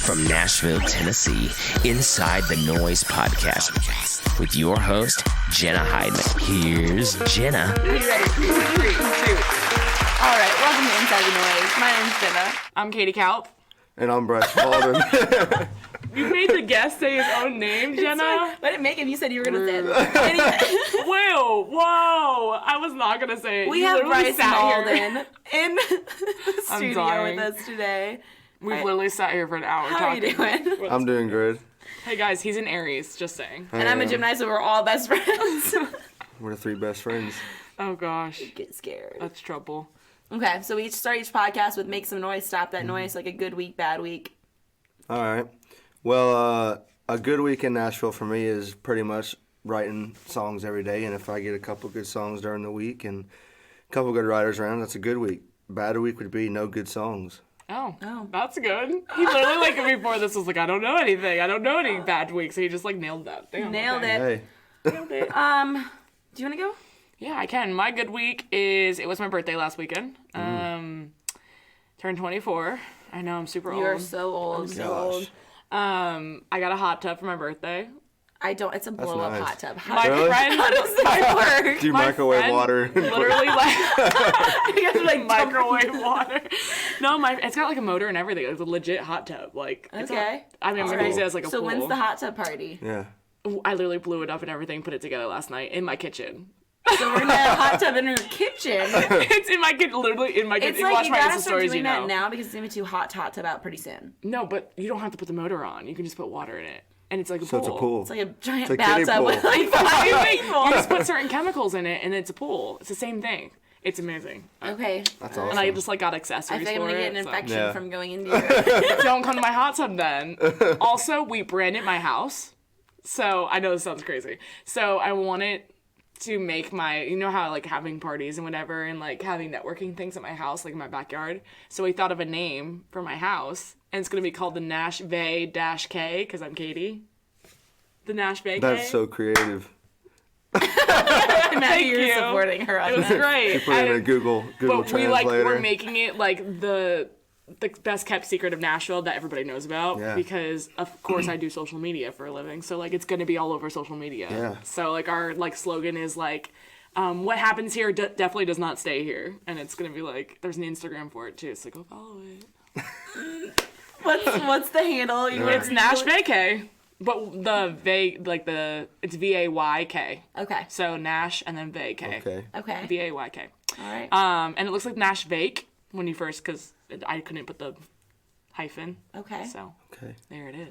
From Nashville, Tennessee, inside the Noize podcast with your host, Jenna Hydeman. Here's Jenna. Are you ready? 3, 2. All right, welcome to Inside the Noize. My name's Jenna. I'm Katie Kalp. And I'm Bryce Mauldin. You made the guest say his own name, Jenna? Let it make him. You said you were going to say it. Anyway. Whoa. I was not going to say it. We have Bryce Mauldin in the studio with us today. We've literally sat here for an hour talking. How are you doing? I'm doing good. Hey guys, he's an Aries, just saying. And I'm a Gemini, so we're all best friends. We're the 3 best friends. Oh gosh. Get scared. That's trouble. Okay, so we each start each podcast with make some noise, stop that noise, like a good week, bad week. All right. Well, a good week in Nashville for me is pretty much writing songs every day. And if I get a couple good songs during the week and a couple good writers around, that's a good week. Bad week would be no good songs. Oh, that's good. He literally, before this was like, I don't know anything. I don't know any bad weeks. So he just, nailed that. Damn, Nailed it. Hey. Nailed it. Do you want to go? Yeah, I can. My good week is, it was my birthday last weekend. Turned 24. I know, I'm super old. You're so old. I'm so old. I got a hot tub for my birthday. I don't. It's a blow-up nice. hot tub. My friend. How does that work? Do you microwave water? Literally, You have to microwave water. No, it's got a motor and everything. It's a legit hot tub. Okay. I'm gonna use it as a So pool. when's the hot tub party? Yeah. I literally blew it up and everything, put it together last night in my kitchen. So we're gonna have a hot tub in your kitchen. It's in my kitchen, literally in my kitchen. It's like Watch you my gotta Insta start stories, doing that now because it's gonna be too hot to hot tub out pretty soon. No, but you don't have to put the motor on. You can just put water in it, and it's like a So pool. it's a pool. It's like a giant It's a kiddie bathtub pool. with 5 people. You just put certain chemicals in it, and it's a pool. It's the same thing. It's amazing. Okay. That's awesome. And I just got I accessories think I'm for gonna it. get an so. infection Yeah. from going into your. Don't come to my hot tub then. Also, we branded my house. So, I know this sounds crazy. So, I wanted to make my, you know how having parties and whatever and having networking things at my house, in my backyard. So, we thought of a name for my house. And it's going to be called the Nash Vay-K because I'm Katie. The Nash Vay-K. That's so creative. I'm happy you're you. supporting her on It was that. great. You put it in a Google But Translator. we're making it the best kept secret of Nashville that everybody knows about because of course I do social media for a living, so it's gonna be all over social media. Yeah. So our slogan is what happens here definitely does not stay here, and it's gonna be there's an Instagram for it too, so go follow it. What's the handle? It's Nash Vay-K, but it's Vayk. Okay. So Nash and then Vay-K. Okay. Okay. Vayk. All right. And it looks like Nash Vake when you first, because I couldn't put the hyphen. Okay. So Okay. there it is.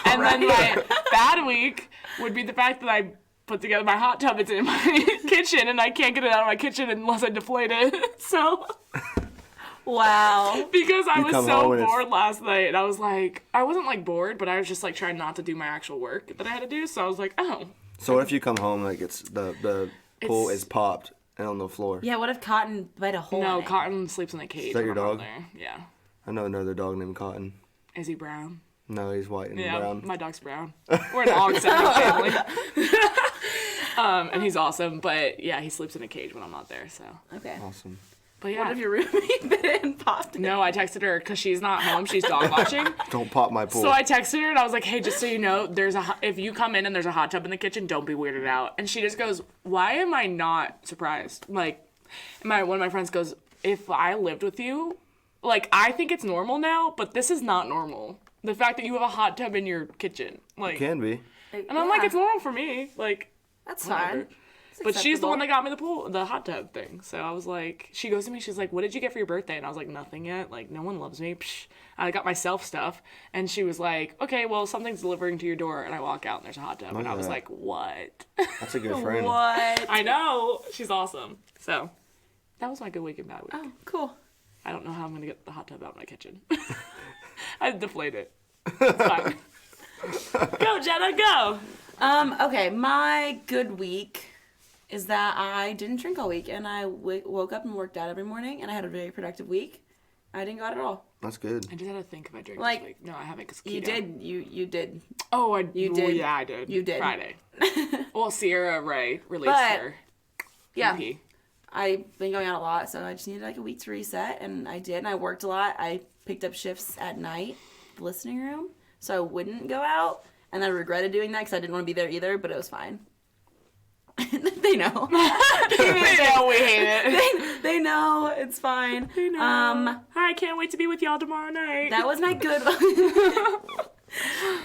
And then my bad week would be the fact that I put together my hot tub. It's in my kitchen, and I can't get it out of my kitchen unless I deflate it. So Wow. because I was come so home and it's- bored last night, and I was I wasn't bored, but I was just trying not to do my actual work that I had to do. So I was like, oh. So what if you come home it's the pool It's- is popped and on the floor? Yeah. What if Cotton bite a hole? No, in it? Cotton sleeps in a cage. Is that your when I'm dog? there. Yeah. I know another dog named Cotton. Is he brown? No, he's white and Yeah, brown. my dog's brown. We're an all-accepting family. And he's awesome, but yeah, he sleeps in a cage when I'm not there, so. Okay. Awesome. But yeah. What if your roommate bit it and popped it? No, I texted her because she's not home. She's dog watching. Don't pop my pool. So I texted her and I was like, hey, just so you know, if you come in and there's a hot tub in the kitchen, don't be weirded out. And she just goes, why am I not surprised? One of my friends goes, if I lived with you, I think it's normal now, but this is not normal. The fact that you have a hot tub in your kitchen. Can be. And I'm like, it's normal for me. That's whatever. fine. It's But she's the acceptable. one that got me the hot tub thing. So I was like, she goes to me, she's like, what did you get for your birthday? And I was like, nothing yet. No one loves me. Psh. I got myself stuff. And she was like, okay, well, something's delivering to your door. And I walk out and there's a hot tub. And I was that. like, what? That's a good friend. What? I know. She's awesome. So that was my good week and bad week. Oh, cool. I don't know how I'm going to get the hot tub out of my kitchen. I deflate it. It's fine. Go, Jenna, go. Okay, my good week is that I didn't drink all week, and I woke up and worked out every morning, and I had a very productive week. I didn't go out at all. That's good. I just had to think if I drank Like, this week. No, I haven't because You did. You did. Oh, You did. Yeah, I did. You did. Friday. Well, Sierra Ray released But- her Yeah. EP. I've been going out a lot, so I just needed a week to reset, and I did. And I worked a lot. I picked up shifts at night the listening room so I wouldn't go out. And I regretted doing that because I didn't want to be there either, but it was fine. They know. They know we hate it. They know. It's fine. They know. I can't wait to be with y'all tomorrow night. That was my good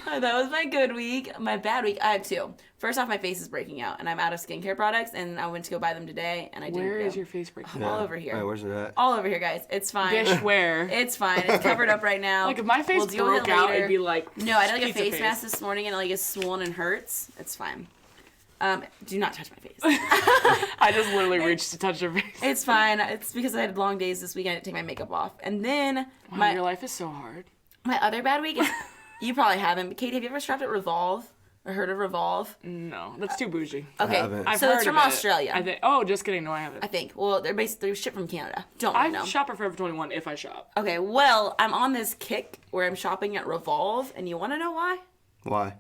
That was my good week. My bad week, I have two. First off, my face is breaking out, and I'm out of skincare products, and I went to go buy them today, and I didn't. Where is your face breaking out? All over here. Hey, where's it at? All over here, guys. It's fine. Bish, where? It's fine. It's covered up right now. Like, if my face deal with broke it out, later. it'd be like No, I did like a pizza face mask this morning, and it is swollen and hurts. It's fine. Do not touch my face. I just literally reached to touch your face. It's fine. It's because I had long days this week. I didn't take my makeup off. And then Wow, your life is so hard. my other bad week is, you probably haven't, but Katie, have you ever shopped at Revolve? Or heard of Revolve? No, that's too bougie. Okay, haven't. I've so heard it's from of it. Australia. I think. Oh, just kidding. No, I haven't. I think. Well, they're shipped from Canada. Don't I know. shop at Forever 21 if I shop. Okay, well, I'm on this kick where I'm shopping at Revolve, and you want to know why? Why?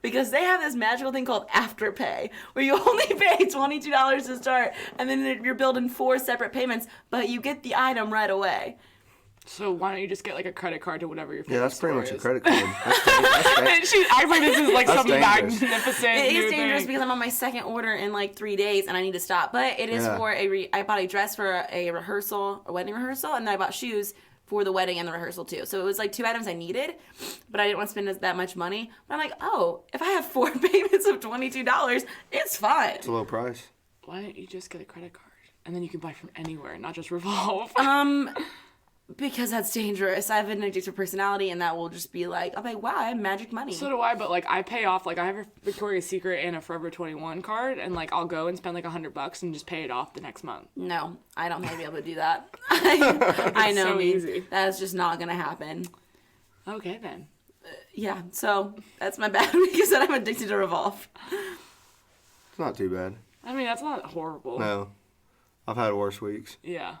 Because they have this magical thing called Afterpay, where you only pay $22 to start, and then you're billed in 4 separate payments, but you get the item right away. So why don't you just get like a credit card to whatever your favorite Yeah, that's pretty store much a is? credit card. That's She acts like this is like That's some dangerous. magnificent It new is dangerous thing. because I'm on my second order in like 3 days, and I need to stop. But it is Yeah. for I bought a dress for a rehearsal, a wedding rehearsal, and then I bought shoes for the wedding and the rehearsal too. So it was like 2 items I needed, but I didn't want to spend that much money. But I'm like, oh, if I have 4 payments of $22, it's fine. a low price. Why don't you just get a credit card and then you can buy from anywhere, not just Revolve? Because that's dangerous. I have an addictive personality, and that will just be like, I'm like, wow, I have magic money. So do I, but like I pay off, like I have a Victoria's Secret and a Forever 21 card, and like I'll go and spend like $100 and just pay it off the next month. No, I don't think I'll be able to do that. I know so me. easy. That's just not gonna happen. Okay then. Yeah, so that's my bad week is that I'm addicted to Revolve. It's not too bad. I mean, that's not horrible. No. I've had worse weeks. Yeah.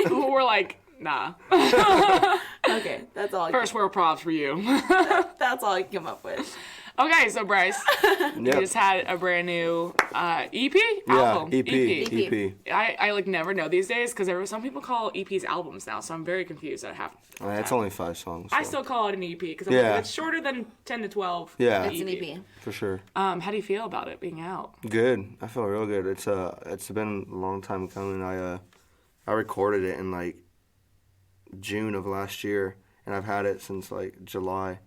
We're like, nah. Okay, that's all. First world props for you. That's all I can come up with. Okay, so Bryce, you Yep. just had a brand new EP? Yeah, Album. EP. EP. I like never know these days because some people call EPs albums now, so I'm very confused at half. It's only 5 songs. I so. still call it an EP because Yeah. it's shorter than 10 to 12. Yeah. It's an EP. For sure. How do you feel about it being out? Good. I feel real good. It's been a long time coming. I recorded it in like June of last year, and I've had it since like July.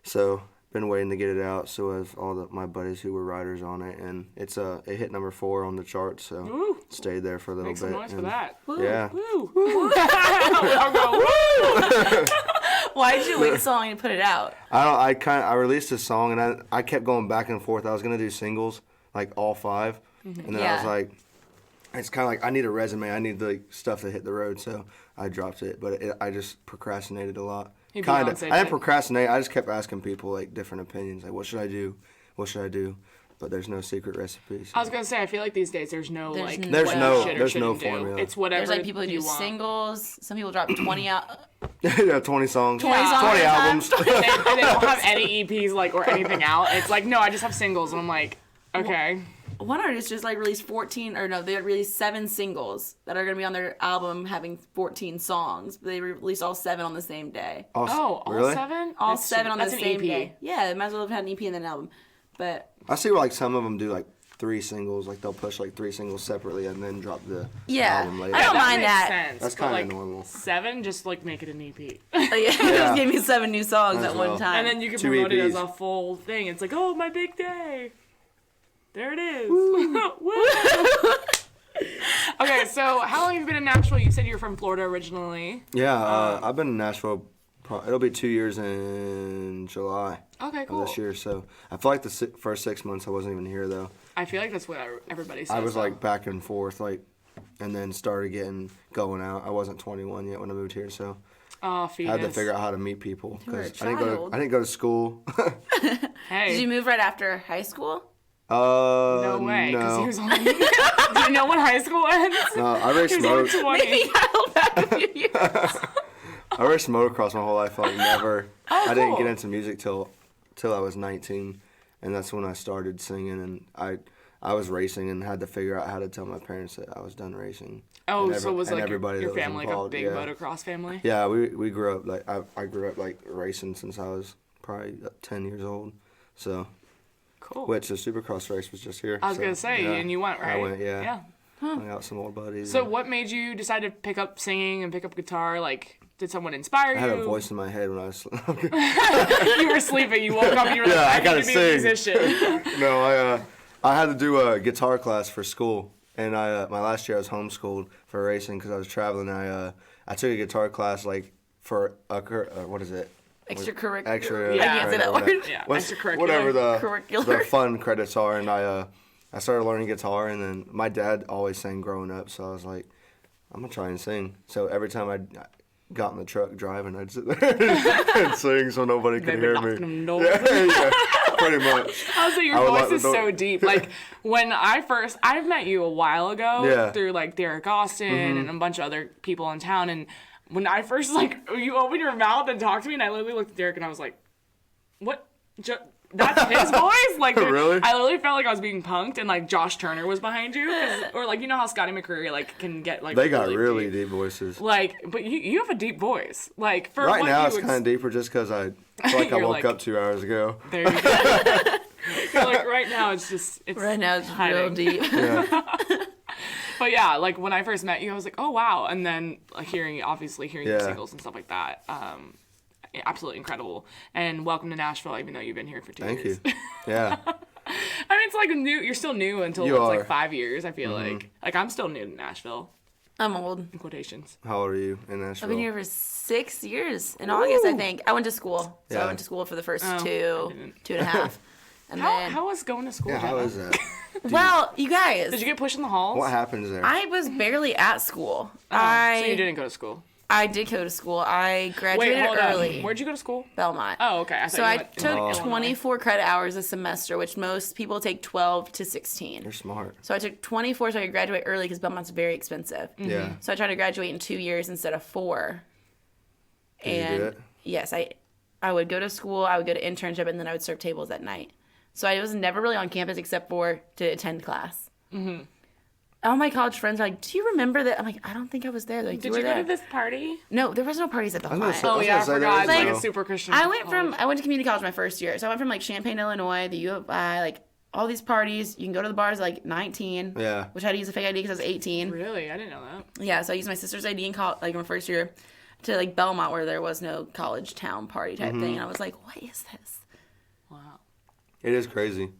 So been waiting to get it out. So have all my buddies who were writers on it, and it hit number 4 on the charts. So Woo. stayed there for a little Make bit. some noise for and- that. Yeah. Woo. I'll go, woo. Why did you wait so long to put it out? I released a song, and I kept going back and forth. I was gonna do singles, like all 5, and then I was Yeah. like, it's kind of like I need a resume. I need like stuff to hit the road. So I dropped it, but I just procrastinated a lot. You Kind of. Beyonce I didn't did. procrastinate. I just kept asking people like different opinions, like what should I do? What should I do? But there's no secret recipes. I was gonna say, I feel like these days there's no There's like n- There's what no- you should or there's no shouldn't do. formula. It's whatever There's like people who you do want. singles. Some people drop 20 out. Yeah, 20 songs. 20 songs 20 at a time. albums. and they don't have any EPs like or anything out. It's like, no, I just have singles, and I'm like, okay. One artist just like released 14, or no, they released 7 singles that are gonna be on their album having 14 songs. They released all 7 on the same day. Oh, all really? 7? All That's 7 on the that's an same EP. day. Yeah, they might as well have had an EP and then an album. But I see where like some of them do like 3 singles, like they'll push like 3 singles separately and then drop the yeah, album later. I don't That mind makes that. sense. That's but, kinda like, normal. 7, just like make it an EP. Yeah. Just gave me 7 new songs Might at as one well. time. And then you can 2 promote it as EPs. a full thing. It's like, oh, my big day. There it is. Woo. Okay, so how long have you been in Nashville? You said you're from Florida originally. Yeah, I've been in Nashville. It'll be 2 years in July Okay, of cool. this year. So I feel like the first 6 months I wasn't even here though. I feel like that's what everybody says. I was though. like back and forth, like, and then started going out. I wasn't 21 yet when I moved here, so oh, I fetus. had to figure out how to meet people were a because child. I didn't go to school. Hey. Did you move right after high school? No way, because No. he was only. Do you know when high school ends? No, I raced He was only motor. 20. Maybe I held back a few years. I raced motocross my whole life. Like never. I didn't cool. get into music till I was 19, and that's when I started singing. And I was racing and had to figure out how to tell my parents that I was done racing. Oh, and so it was like everybody your that was family like a involved, big yeah. motocross family? Yeah, we grew up like I grew up like racing since I was probably 10 years old. So, Cool. which the Supercross race was just here. I was so, gonna say, yeah. and you went, right? I went, yeah. Yeah. Hung out with some old buddies. So and what made you decide to pick up singing and pick up guitar? Like, did someone inspire you? I had a voice in my head when I was. You were sleeping. You woke up and you were like, Yeah, I I gotta need to be a sing. musician. No, I had to do a guitar class for school, and my last year I was homeschooled for racing because I was traveling. I took a guitar class like for what is it? Extracurricular. Extra. Yeah. I can't say that whatever word. Yeah, What's- extracurricular. Whatever the Curricular. fun credits are, and I started learning guitar, and then my dad always sang growing up, so I was like, I'm gonna try and sing. So every time I got in the truck driving, I'd sit there and sing so nobody could Maybe hear knocking me. them doors. Yeah, pretty much. I was like, your I would voice lock the is door. so deep. Like, when I've met you a while ago Yeah. through, like, Derek Austin and a bunch of other people in town, and when I first, like, you opened your mouth and talked to me, and I literally looked at Derek, and I was like, what? That's his voice? Like, Really? I literally felt like I was being punked, and, like, Josh Turner was behind you, or, like, you know how Scotty McCreery, like, can get, like, They got really deep voices. Like, but you have a deep voice. Like, for Right what now you it's kind of deeper just because I feel like I You're woke like- "Oh." up 2 hours ago. There you go. You're like, right now it's just, it's Right now it's hiding. real deep. Yeah. But yeah, like when I first met you, I was like, oh wow. And then like, hearing your Yeah. singles and stuff like that, absolutely incredible. And welcome to Nashville, even though you've been here for 2 Thank years. you. Yeah. I mean, it's like new. You're still new until You it's are. like 5 years. I feel like I'm still new to Nashville. I'm old. In quotations. How old are you in Nashville? I've been here for 6 years. In August, I think. I went to school. So I Yeah. went to school for the first I two didn't. and a half. And then, How was going to school? Yeah, how Jenna? is that? well, you guys, Did you get pushed in the halls? What happens there? I was barely at school. Oh, so you didn't go to school. I did go to school. I Wait, graduated hold early. on. Where'd you go to school? Belmont. Oh, okay. I thought So you I went in took Illinois. 24 credit hours a semester, which most people take 12 to 16. You're smart. So I took 24 so I could graduate early because Belmont's very expensive. Yeah. So I tried to graduate in 2 years instead of 4. Did you do it? Yes, I would go to school, I would go to internship, and then I would serve tables at night. So I was never really on campus except for to attend class. Mm-hmm. All my college friends are like, "Do you remember that?" I'm like, "I don't think I was there." They're like, Did you you were go there. to this party? No, there was no parties at the I was gonna Hawaiian. say- Oh was yeah, I gonna say, forgot. It's there like is a no- super Christian. I went college. to community college my first year. So I went from like Champaign, Illinois, the U of I, like all these parties. You can go to the bars at like 19. Yeah. Which I had to use a fake ID because I was 18. Really, I didn't know that. Yeah, so I used my sister's ID in college, like my first year, to like Belmont where there was no college town party type thing. And I was like, what is this? Wow. It is crazy.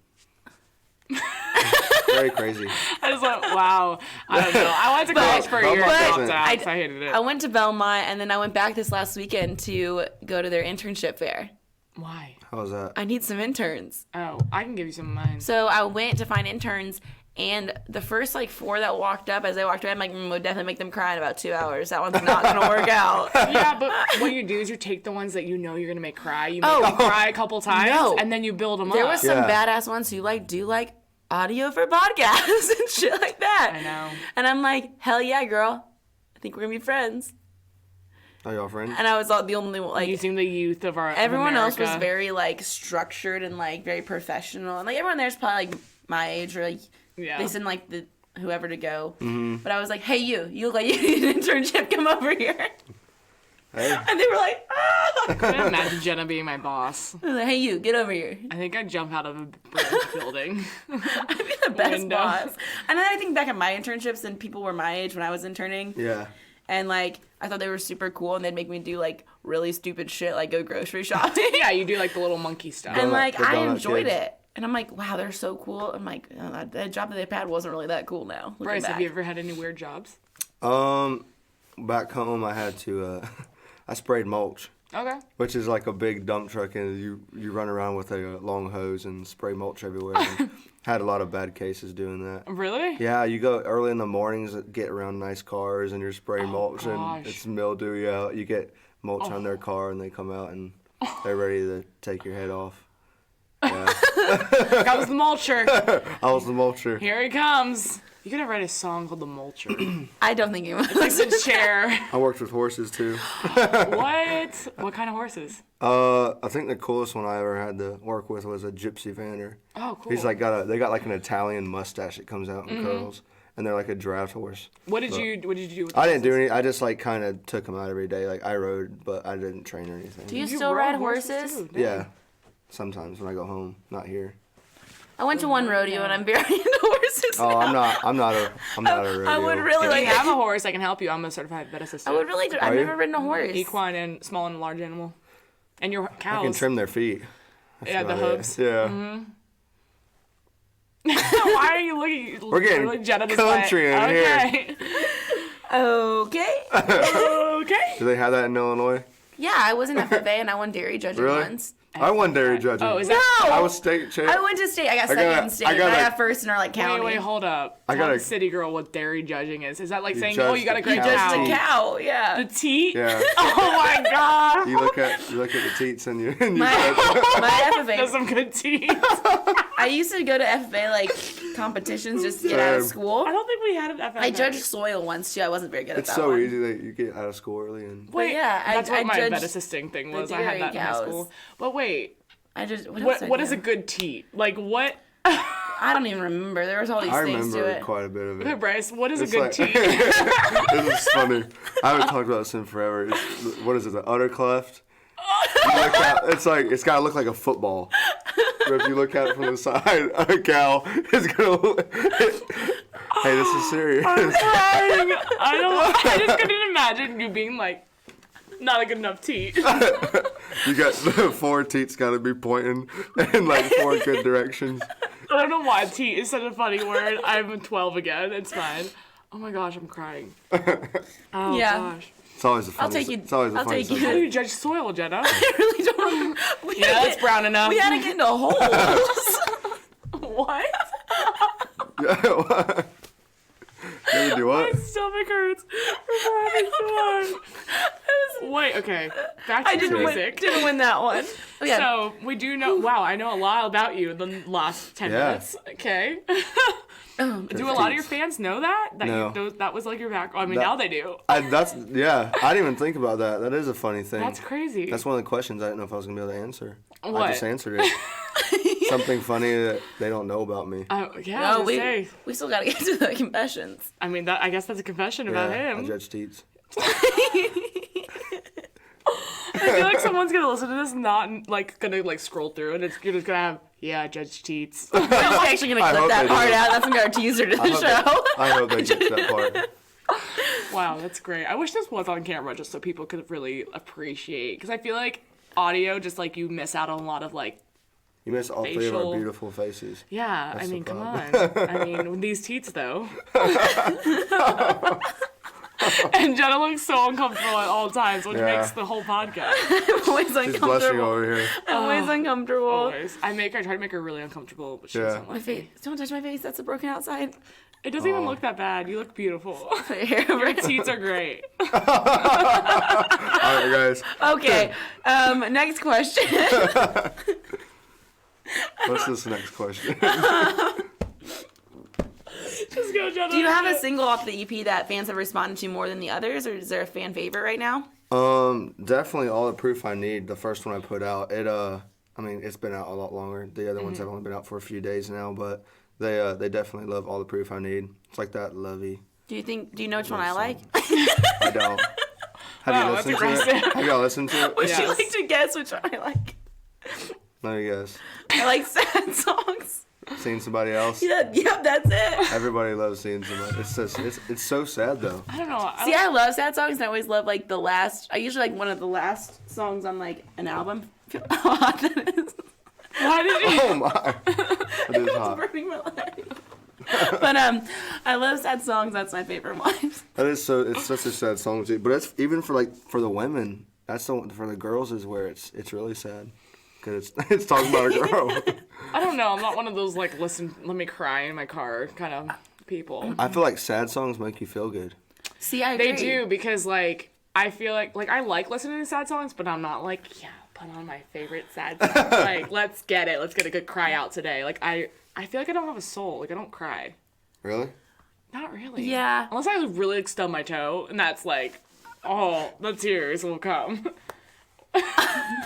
Very crazy. I just went, wow. I don't know. I went to college for a year and Belmont dropped doesn't- out, so I hated it. I went to Belmont and then I went back this last weekend to go to their internship fair. Why? How was that? I need some interns. Oh, I can give you some of mine. So I went to find interns, and the first like 4 that walked up, as they walked away, I'm like, would definitely make them cry in about 2 hours. That one's not gonna work out. Yeah, but what you do is you take the ones that you know you're gonna make cry. You make Oh. them cry a couple times, No. and then you build them There up. was some Yeah. badass ones who like do like audio for podcasts and shit like that. I know. And I'm like, hell yeah, girl. I think we're gonna be friends. Are y'all friends? And I was the only one, like, Using the youth of our everyone else was America. very like structured and like very professional, and like everyone there's probably like my age or like Yeah. they send like the whoever to go. Mm-hmm. But I was like, hey, you look like you need an internship. Come over here. Hey. And they were like, ah. I can imagine Jenna being my boss. I was like, hey, you get over here. I think I'd jump out of a bridge building. I'd be the best Window. boss. And then I think back at my internships, and people were my age when I was interning. Yeah. And like I thought they were super cool, and they'd make me do like really stupid shit, like go grocery shopping. Yeah, you do like the little monkey stuff. And Donut- like the I donut enjoyed kids. it. And I'm like, wow, they're so cool. I'm like, oh, that job that they had wasn't really that cool now. looking Bryce, back. have you ever had any weird jobs? Back home I had to I sprayed mulch, Okay. which is like a big dump truck, and you run around with a long hose and spray mulch everywhere. And had a lot of bad cases doing that. Really? Yeah, you go early in the mornings, get around nice cars, and you're spraying mulch, and gosh. it's mildewy out. You get mulch on their car, and they come out, and they're ready to take your head off. Yeah, That was the mulcher. I was the mulcher. Here he comes. You could have write a song called The Mulcher. I don't think you Like the chair. I worked with horses too. What? What kind of horses? I think the coolest one I ever had to work with was a gypsy vanner. Oh, cool. He's like they got like an Italian mustache that comes out in curls, and they're like a draft horse. What did you do with I didn't do any. I just like kind of took them out every day. Like I rode, but I didn't train or anything. Do you still ride horses? Too, Yeah, sometimes when I go home, not here. I went to one rodeo and I'm very into horses. Oh, now. I'm not a rodeo. I would really If like. you have a horse, I can help you. I'm a certified vet assistant. I would really. I've you? never ridden a horse. Equine and small and large animal. And your cows. I can trim their feet. That's Yeah, the about it. hooves. Yeah. Why are you looking? We're getting really Jenna this country way? in here. Okay. Okay. Okay. Do they have that in Illinois? Yeah, I was in FFA and I won dairy judging Really? once. I won dairy judging. Oh, is that? No! I was state champ. I went to state. I got second gotta- in state. I gotta- I got first in our like county. Wait, hold up. I Tell gotta- the city girl what dairy judging is. Is that like You saying, judge oh, you got a the great cow. Just cow? a cow, yeah. The teat? Yeah. Oh my god. You look at the teats and you. My FFA. There's some good teat. I used to go to FFA like competitions just to get out of Same. school. I don't think we had an FFA. I judged soil once too. I wasn't very good at It's that so one. easy that you get out of school early and. Wait, yeah, that's what my judged vet assisting thing the was. I had dairy that in high cows. school. But wait, I just what is a good teat? Like what? I don't even remember. There was all these I things to remember it. quite a bit of Okay, it. Bryce, what is a It's good like- teat? This is funny. I haven't talked about this in forever. What is it? The udder cleft. You look at, it's like it's gotta look like a football. But if you look at it from the side, a cow is gonna. Hey, this is serious. I just couldn't imagine you being like not a good enough teat. You got the 4 teats gotta be pointing in like 4 good directions. I don't know why teat is such a funny word. I'm 12 again. It's fine. Oh my gosh, I'm crying. Oh Yeah. gosh. It's always a funny. I'll take you- It's always a I'll funny take you. How do subject. you judge soil, Jenna? I really don't. We Yeah, had it's to brown enough. We had to get into holes. What? What? You do what? My stomach hurts. I'm having so hard. Wait, okay. Back to I didn't win, music. didn't win that one. Oh, yeah. So we do know. Wow, I know a lot about you in the last 10 Yeah. minutes. Okay. Do a lot of your fans know that? No. That was like your background. I mean, That- now they do. I didn't even think about that. That is a funny thing. That's crazy. That's one of the questions I didn't know if I was gonna be able to answer. I What? just answered it. Something funny that they don't know about me. Yeah, No, I was gonna say. we still got to get to the confessions. I mean, I guess that's a confession about I him. judge teats. I feel like someone's gonna listen to this, not like gonna like scroll through, and you're just gonna have Judge Teats. I'm actually going to I clip hope that they part do. out. That's going to be our teaser to the show. I hope they get to that part. Wow, that's great. I wish this was on camera just so people could really appreciate, because I feel like audio, just like you miss out on a lot of like. You miss all 3 of our Facial. beautiful faces. Yeah, That's I the mean, come problem. on. I mean, these teats, though. And Jenna looks so uncomfortable at all times, which Yeah. makes the whole podcast. I'm always She's blushing uncomfortable. over here. I'm always uncomfortable. Always. I try to make her really uncomfortable, but she Yeah. doesn't My like face. me. Don't touch my face. That's a broken outside. It doesn't even look that bad. You look beautiful. Your teats are great. All right, guys. Okay. Next question. What's this next question? Just go, Jenna. Do you have a single off the EP that fans have responded to more than the others, or is there a fan favorite right now? Definitely All the Proof I Need. The first one I put out. I mean, it's been out a lot longer. The other ones have only been out for a few days now, but they definitely love All the Proof I Need. It's like that lovey. Do you know which one I like? I don't. Have Wow, you that's listened to it? aggressive. Have y'all listened to it? Would you Yes. like to guess which one I like? No, you guys. I like sad songs. Seen somebody else? Yep, that's it. Everybody loves seeing somebody. It's so sad though. I don't know. See, I love sad songs, and I always love like the last. I usually like one of the last songs on like an album. How hot that is! Why did you? Oh my. It is It's hot. burning my leg. But I love sad songs. That's my favorite one. That is so. It's such a sad song too. But it's even for the women. That's the one for the girls is where it's really sad. Cause it's talking about a girl. I don't know. I'm not one of those like let me cry in my car kind of people. I feel like sad songs make you feel good. See, I agree. They do, because like I feel like I like listening to sad songs, but I'm not like, put on my favorite sad song. Like, let's get a good cry out today. Like I feel like I don't have a soul. Like I don't cry. Really? Not really. Yeah. Unless I really like stub my toe, and that's like, oh, the tears will come.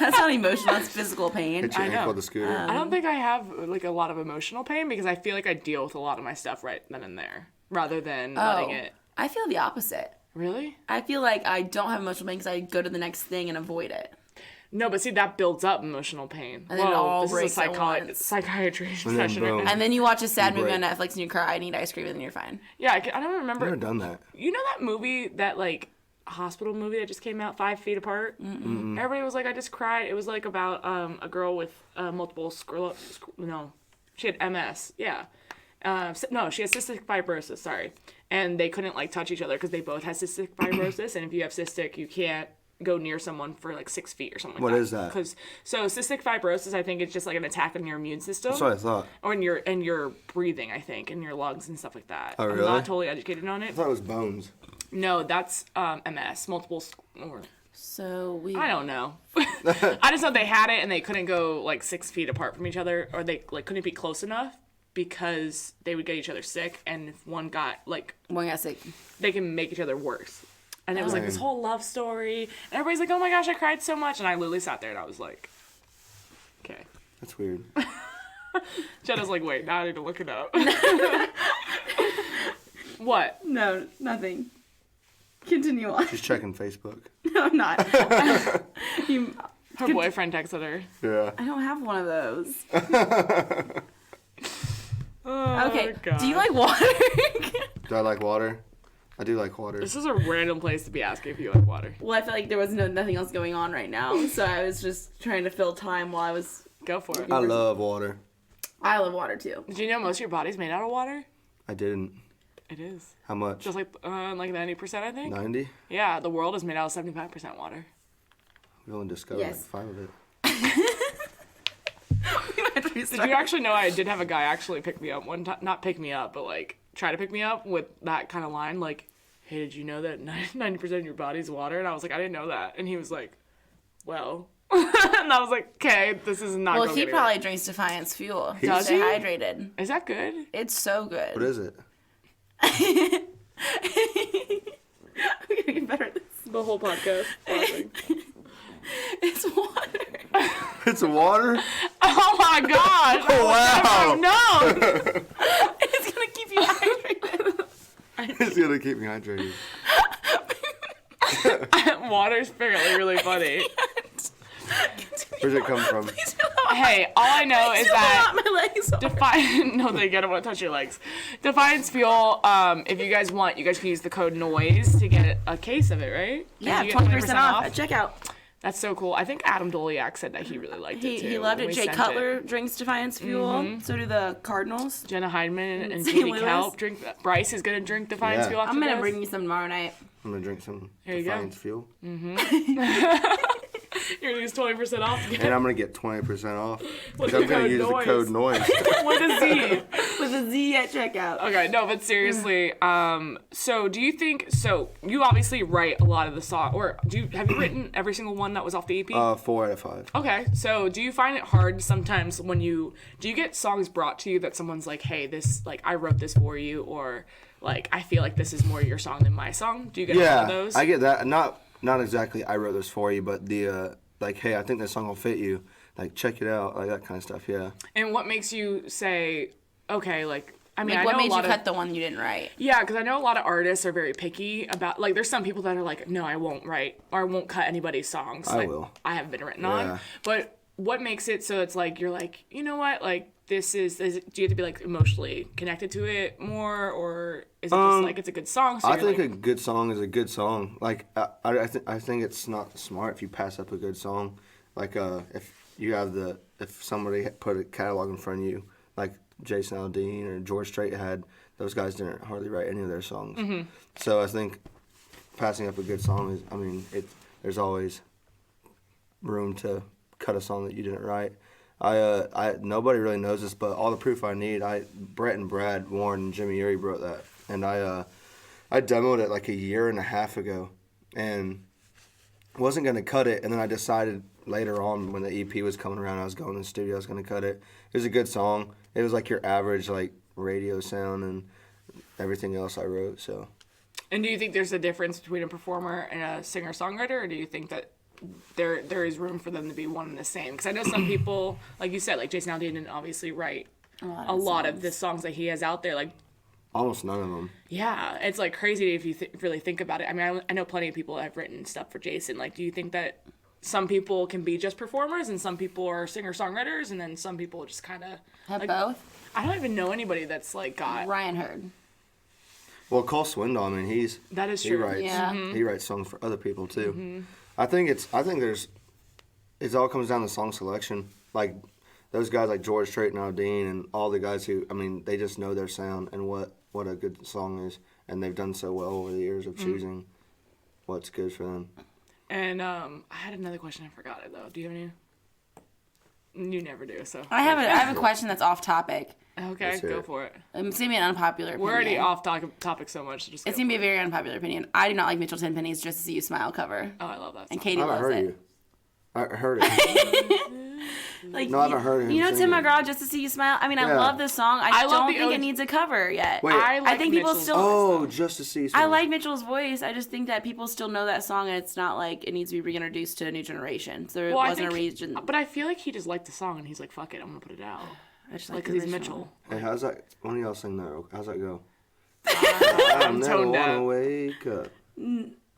That's not emotional. That's physical pain. Hit your I know. ankle with a scooter. I don't think I have like a lot of emotional pain, because I feel like I deal with a lot of my stuff right then and there. rather than letting it. I feel the opposite. Really? I feel like I don't have emotional pain because I go to the next thing and avoid it. No, but see, that builds up emotional pain. And then it all this breaks is a at once. psychiatry then session right boom. now. And then you watch a sad movie break. on Netflix and you cry and eat ice cream and then you're fine. Yeah, I don't remember. I've never done that. You know that movie, that like hospital movie that just came out, 5 Feet Apart? Mm-mm. Everybody was like, I just cried. It was like about a girl with multiple she had MS. Yeah. No, she has cystic fibrosis. Sorry, and they couldn't like touch each other because they both had cystic fibrosis. And if you have cystic, you can't go near someone for like 6 feet or something. What like is that? Because cystic fibrosis, I think, it's just like an attack on your immune system. That's what I thought. Or in your breathing, I think, in your lungs and stuff like that. Oh, really? I'm not totally educated on I it. thought it was bones. No, that's MS, or So I don't know. I just know they had it and they couldn't go like 6 feet apart from each other, or they like couldn't be close enough because they would get each other sick, and if one got sick. they can make each other worse. And it was like this whole love story, and everybody's like, "Oh my gosh, I cried so much," and I literally sat there and I was like, "Okay." That's weird. Jenna's like, "Wait, now I need to look it up." What? No, nothing. Continue on. She's checking Facebook. No, I'm not. Her boyfriend texted her. Yeah. I don't have one of those. Oh, Okay. God. Do you like water? Do I like water? I do like water. This is a random place to be asking if you like water. Well, I felt like there was nothing else going on right now, so I was just trying to fill time while I was. Go for it. I love water. I love water too. Did you know most of your body's made out of water? I didn't. It is. How much? Just like 90%, I think. 90? Yeah, the world is made out of 75% water. We only discovered Yes. like 5 of it. Did you actually know I did have a guy actually pick me up one time? Not pick me up, but like try to pick me up with that kind of line, like, "Hey, did you know that 90% of your body's water?" And I was like, "I didn't know that." And he was like, "Well," and I was like, "Okay, this is not." Well, going he anywhere." probably drinks Defiance Fuel. Does Stay he? hydrated. Is that good? It's so good. What is it? We gotta get better at this. The whole podcast. laughing. It's water. It's water? Oh my gosh! Oh, wow. No. It's gonna keep you hydrated. It's going to keep me hydrated. Water's apparently really funny. Where's it come from? Hey, all I know is that my legs are. Defiance. No, they get. I want to touch your legs. Defiance Fuel. If you guys want, you guys can use the code Noize to get a case of it, right? Yeah, And you get 20% off at checkout. That's so cool. I think Adam Doliak said that he really liked it too. He loved when it. we Jay sent Cutler drinks Defiance Fuel. So do the Cardinals. Jenna Heidemann and St. Katie Louis. Kelp drink. Bryce is gonna drink Defiance Yeah. Fuel. After I'm gonna this. bring you some tomorrow night. I'm going to drink some Here you go. Defiance Fuel. You're gonna use 20% off. To get And I'm going to get 20% off. What's I'm the going to code use the code Noize. with a Z. With a Z at checkout. Okay, no, but seriously, so do you think, so you obviously write a lot of the song, or have you written every single one that was off the EP? 4 out of 5. Okay, so do you find it hard sometimes when do you get songs brought to you that someone's like, hey, this, like, I wrote this for you, or, like, I feel like this is more your song than my song? Do you get a lot of those? I get that. Not exactly I wrote this for you, but the, like, hey, I think this song will fit you. Like, check it out. Like, that kind of stuff, yeah. And what makes you say, okay, like, I mean, Like, I what know made a lot you of, cut the one you didn't write? Yeah, because I know a lot of artists are very picky about, like, there's some people that are like, no, I won't write, or I won't cut anybody's songs. I like, will. I haven't been written Yeah. on. But what makes it so it's like, you're like, you know what, like, is it, do you have to be, like, emotionally connected to it more, or is it just, like, it's a good song? So I you're think like, a good song is a good song. Like, I think it's not smart if you pass up a good song. Like, if you have if somebody put a catalog in front of you, like Jason Aldean or George Strait had, those guys didn't hardly write any of their songs. Mm-hmm. So I think passing up a good song is, I mean, there's always room to cut a song that you didn't write. Nobody really knows this, but All the Proof I Need, Brett and Brad Warren and Jimmy Urey wrote that, and I demoed it like a year and a half ago, and wasn't gonna cut it, and then I decided later on when the EP was coming around, I was going to the studio, I was gonna cut it. It was a good song. It was like your average like radio sound and everything else I wrote. So. and do you think there's a difference between a performer and a singer-songwriter, or do you think that there is room for them to be one and the same? Because I know some people, like you said, like Jason Aldean didn't obviously write a lot of the songs that he has out there. Like, Almost none of them. Yeah, it's like crazy if you really think about it. I mean, I know plenty of people that have written stuff for Jason. Like, do you think that some people can be just performers and some people are singer-songwriters and then some people just kind of... Have like, both? I don't even know anybody that's like got... Ryan Hurd. Well, Cole Swindell, I mean, That is he true. writes, Yeah. he writes songs for other people too. I think it all comes down to song selection. Like those guys like George Strait and Aldean and all the guys who, I mean, they just know their sound and what a good song is, and they've done so well over the years of choosing what's good for them. And I had another question. I forgot it, though. Do you have any? You never do, so. I have a question that's off topic. Okay, Let's hear go it. for it. It's going to be an unpopular opinion. We're already off topic so much. So just It's going to be a very unpopular opinion. I do not like Mitchell Tenpenny's Just to See You Smile cover. Oh, I love that song. And Katie I haven't loves heard it. you. I heard it. Like, No, I haven't heard him You know sing Tim it. McGraw, Just to See You Smile? I mean, I Yeah. love this song. I love don't the think it OG needs a cover yet. Wait. I think people Mitchell's still- voice, Oh, though. just to see. I like Mitchell's voice. I just think that people still know that song, and it's not like it needs to be reintroduced to a new generation. So it Well, I wasn't a think, reason. but I feel like he just liked the song and he's like, "Fuck it, I'm gonna put it out." I just Like, the cause he's original. Mitchell. Hey, how's that? One of y'all sing that. How's that go? I'm never toned wanna down. wake up.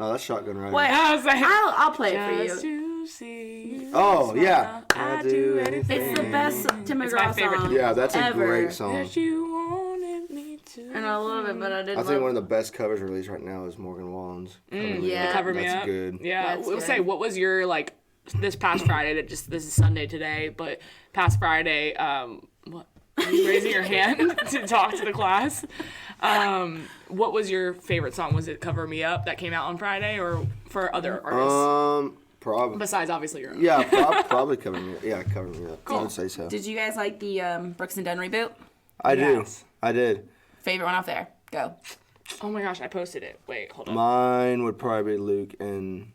Oh, that's Shotgun Riders. Wait, I was like, I'll play it for just you. to see you Oh, yeah. smile, I'd do anything. It's the best Tim It's my McGraw favorite. song. Yeah, that's a ever. great song. That you wanted me to. And I love it, but I didn't I think love one of the best covers released right now is Morgan Wallen's. Yeah. Cover Me That's Up. good. Yeah, That's we'll good. say, what was your, like, this past Friday, this is Sunday today, but past Friday, what? Are you raising your hand to talk to the class? What was your favorite song? Was it Cover Me Up that came out on Friday, or for other artists? Probably. Besides, obviously, your own. Yeah, probably Cover Me Up. Yeah, Cover Me Up. I would say so. Did you guys like the Brooks and Dunn reboot? I Yes. do. I did. Favorite one off there? Go. Oh my gosh, I posted it. Wait, hold on. Mine would probably be Luke and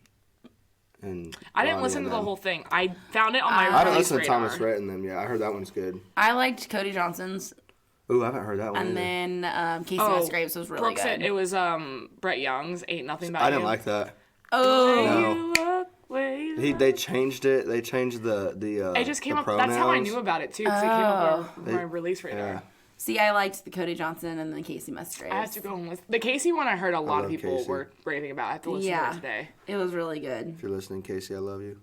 I didn't Ronnie listen and to the them. whole thing. I found it on my I haven't release listened to radar. Thomas Rhett and them yet. I heard that one's good. I liked Cody Johnson's, Ooh, I haven't heard that one. and either. then Casey Musgraves was really Brooks, good. it was Brett Young's Ain't Nothing About I You. didn't like that. Oh, No. You look way you They changed it. They changed the It just came the up. That's how I pronouns. knew about it too, because it came up on my release radar. Yeah. see, I liked the Cody Johnson and then Casey Musgraves. I have to go and listen. The Casey one, I heard a lot of love people Casey. were raving about. I have to listen to Yeah. it today. It was really good. If you're listening, Casey, I love you.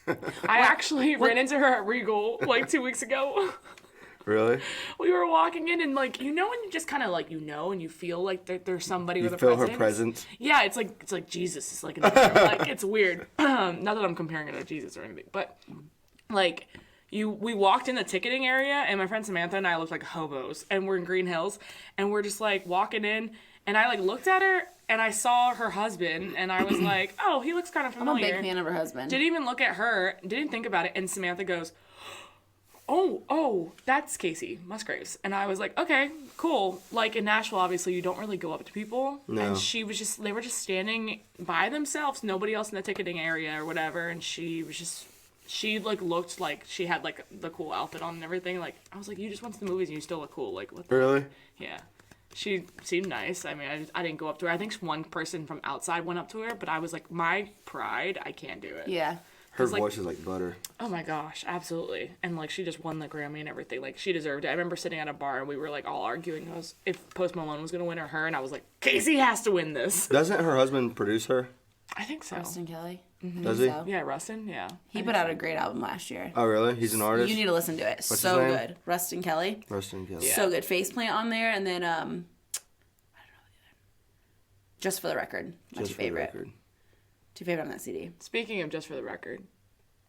I actually ran into her at Regal like 2 weeks ago. Really? We were walking in and like when you just kind of like and you feel like there's somebody You with a feel her presence. presence? Yeah, it's like Jesus is like in the room. Like it's weird. Not that I'm comparing it to Jesus or anything, but like we walked in the ticketing area and my friend Samantha and I looked like hobos and we're in Green Hills and we're just like walking in and I like looked at her and I saw her husband and I was like, oh, he looks kind of I'm a familiar. big fan of her husband. Didn't even look at her, didn't think about it, and Samantha goes, oh, that's Casey Musgraves. And I was like, okay, cool. Like in Nashville, obviously, you don't really go up to people. No. And they were just standing by themselves, nobody else in the ticketing area or whatever, and she like looked like she had like the cool outfit on and everything. Like, I was like, you just went to the movies and you still look cool. Like, what the Really? Yeah. She seemed nice. I mean, I didn't go up to her. I think one person from outside went up to her, but I was like, my pride, I can't do it. Yeah. Her 'Cause, like- voice is like butter. Oh my gosh, absolutely. And like she just won the Grammy and everything. Like she deserved it. I remember sitting at a bar and we were like all arguing if Post Malone was gonna win or her, and I was like, Casey has to win this. Doesn't her husband produce her? I think so. Rustin Kelly. Does he? So. Yeah, Rustin, yeah. He put out a great album last year. Oh, really? He's an artist? You need to listen to it. What's So his name? good. Rustin Kelly. Rustin Kelly. Yeah. So good. Faceplant on there, and then I don't know Just for the Record. That's Just your for the favorite. record. What's your favorite on that CD? Speaking of Just for the Record.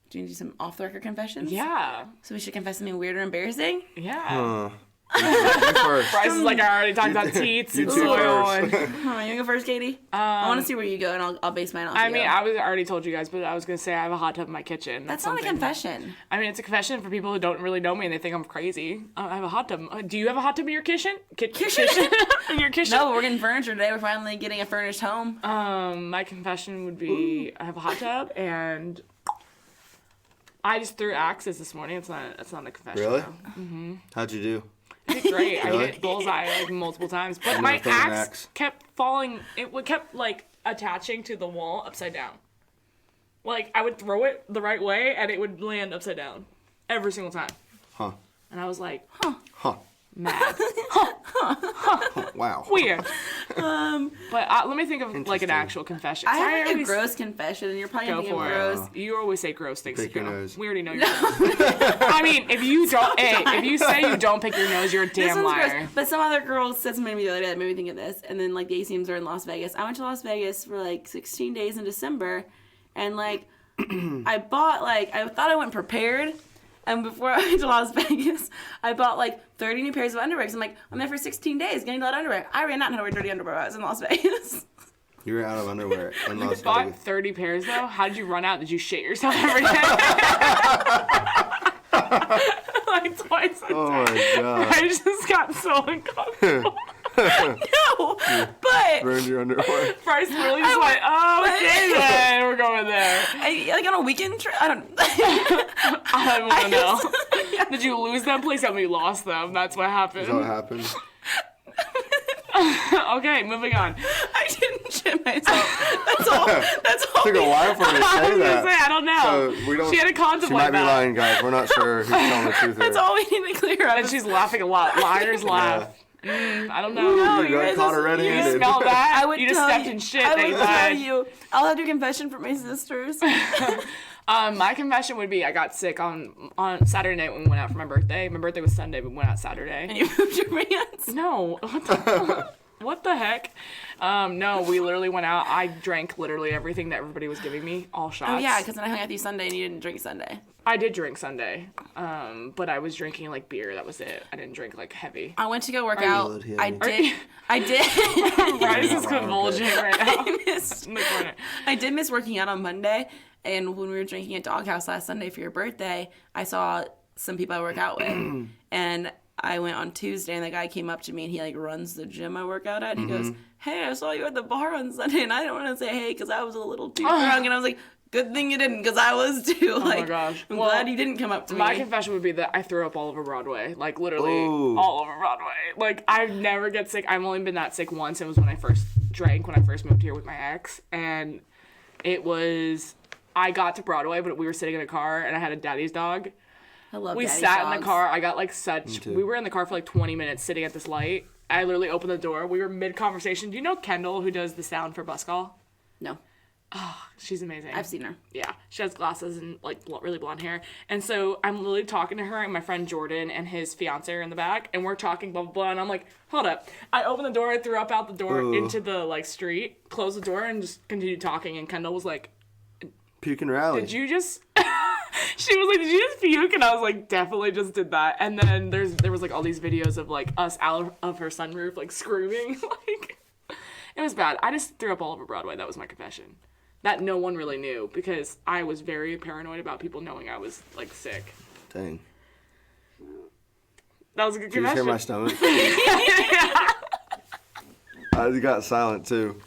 Do you do some off the record confessions? Yeah. So we should confess something weird or embarrassing? Yeah. You first. Bryce is like, I already talked about teats and two soil. first. And, Huh, you wanna go first, Katie? I want to see where you go, and I'll base mine off I you. mean, I already told you guys, but I was going to say I have a hot tub in my kitchen. That's not a something- confession. I mean, it's a confession for people who don't really know me and they think I'm crazy. I have a hot tub. Do you have a hot tub in your kitchen? Kitchen? In your kitchen? No, we're getting furniture today. We're finally getting a furnished home. My confession would be I have a hot tub and I just threw axes this morning. That's not a confession. Really? though. How'd you do? I did great. I Really? hit bullseye like multiple times, but I've my never thrown an axe axe. kept falling. Kept like attaching to the wall upside down. Like I would throw it the right way and it would land upside down every single time. Huh. And I was like, Huh. mad. Wow. Weird. But let me think of like an actual confession. I have like a always gross confession, and you're probably go gonna think for gross. it. You always say gross things. Pick to your go. nose. We already know you're gross. I mean, if you don't, if you say you don't pick your nose, you're a This damn one's liar. gross. But some other girl said something to me the other day that made me think of this. And then like the ACMs are in Las Vegas. I went to Las Vegas for like 16 days in December, and like I bought like I thought I went prepared. And before I went to Las Vegas, I bought like 30 new pairs of underwear. Because I'm like, I'm there for 16 days getting a lot of underwear. I ran out and had to wear dirty underwear while I was in Las Vegas. You were out of underwear in Las Bought Vegas. 30 pairs though. How did you run out? Did you shit yourself every day? Like twice a day. Oh my god. I just got so uncomfortable. No, but Burned your underwear. Bryce literally just went, okay then, we're going there. like on a weekend trip, I don't. I want to know. Did you lose them? Please tell me you lost them. That's what happened. Is that what happened? Okay, moving on. I didn't shit myself. That's all. That's all. Took a while for me to I say was that. gonna say, I don't know. So we don't. She had to contemplate She might be that. lying, guys. We're not sure who's telling the truth That's here. all we need to clear up. And she's laughing a lot. Liars laugh. I don't know. No, You you got guys caught are- already. You Dude. smell that? I would You just tell stepped you, in shit I that would you tell lied. you. I'll have to do confession for my sisters. My confession would be I got sick on Saturday night when we went out for my birthday. My birthday was Sunday, but we went out Saturday. And you moved your pants. No. What the heck? No, we literally went out. I drank literally everything that everybody was giving me, all shots. Oh yeah, because then I hung out with you Sunday and you didn't drink Sunday. I did drink Sunday, but I was drinking like beer. That was it. I didn't drink like heavy. I went to go work out. Lord, yeah. I did. Bryce is convulsing right now I missed. in the corner. I did miss working out on Monday, and when we were drinking at Doghouse last Sunday for your birthday, I saw some people I work out with, and I went on Tuesday, and the guy came up to me, and he like runs the gym I work out at. He goes, "Hey, I saw you at the bar on Sunday," and I didn't want to say hey because I was a little too drunk, and I was like, "Good thing you didn't," because I was too. Like, my gosh. I'm Well, glad you didn't come up to My me. confession would be that I threw up all over Broadway. Like, literally Ooh. all over Broadway. Like, I never get sick. I've only been that sick once. It was when I first drank, when I first moved here with my ex. And it was, I got to Broadway, but we were sitting in a car, and I had a daddy's dog. I love We daddy's sat in dogs. the car. I got, like, such, too. we were in the car for, like, 20 minutes sitting at this light. I literally opened the door. We were mid-conversation. Do you know Kendall, who does the sound for Bus Call? No, She's amazing. I've seen her. Yeah, she has glasses and like really blonde hair. And so I'm literally talking to her, and my friend Jordan and his fiance are in the back, and we're talking blah blah blah. And I'm like, hold up. I opened the door, I threw up out the door Ooh. into the like street, closed the door, and just continued talking. And Kendall was like, Puke and rally. "Did you just?" She was like, "Did you just puke?" And I was like, "Definitely just did that." And then there was like all these videos of like us out of her sunroof like screaming. Like, it was bad. I just threw up all over Broadway. That was my confession. That no one really knew because I was very paranoid about people knowing I was like sick. Dang. That was a good Did you just confession. hear my stomach? I got silent too.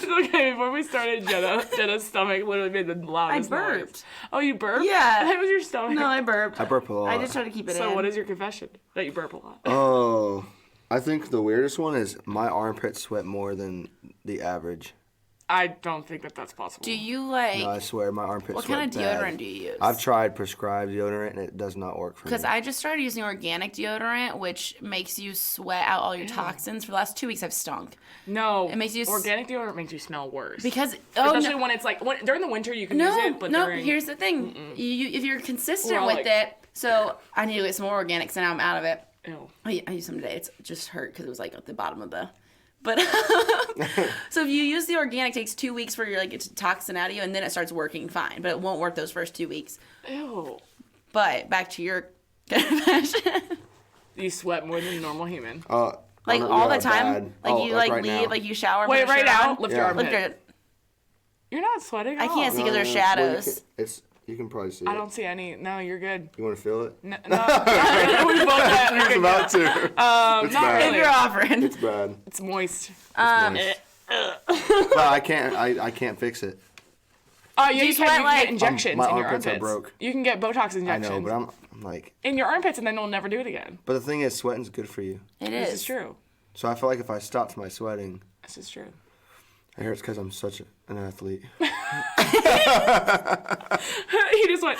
Okay, before we started, Jenna's stomach literally made the loudest I burped. noise. Oh, you burped? Yeah. That was your stomach. No, I burped. I burp a lot. I just try to keep it in. So what is your confession? That you burp a lot. Oh, I think the weirdest one is my armpits sweat more than the average. I don't think that that's possible. Do you like? No, I swear my armpits What sweat kind of bad. deodorant do you use? I've tried prescribed deodorant and it does not work for me. Because I just started using organic deodorant, which makes you sweat out all your toxins. For the last 2 weeks, I've stunk. No. It makes you organic deodorant makes you smell worse. Because Especially when it's like during the winter you can use it, but during here's the thing. You if you're consistent Well, with like- it, so I need to get some more organics, and now I'm out of it. Ew. I used some today. It's just hurt because it was like at the bottom of the. But so if you use the organic, it takes 2 weeks for your like it's toxin out of you, and then it starts working fine. But it won't work those first 2 weeks. Ew. But back to your confession. You sweat more than a normal human. Like Oh, all yeah, the time, bad. like Oh, you like like right leave, now. like you shower. Wait, put your right shirt now? on, Lift Yeah. your armpit. lift your. You're not sweating at I can't all. see because there's Well, shadows. you can probably see it. I don't see any. No, you're good. You want to feel it? No. We both I was have, about to. It's not bad. If really. you're offering. It's bad. It's moist. It's but I can't fix it. Oh, yeah, you you sweat, can like- get injections my in your armpits are armpits. broke. You can get Botox I injections know, but I'm like. in your armpits, and then you'll never do it again. But the thing is, sweating's good for you. It This is is true. So I feel like if I stopped my sweating, This is true. I hear it's because I'm such an athlete. He just went.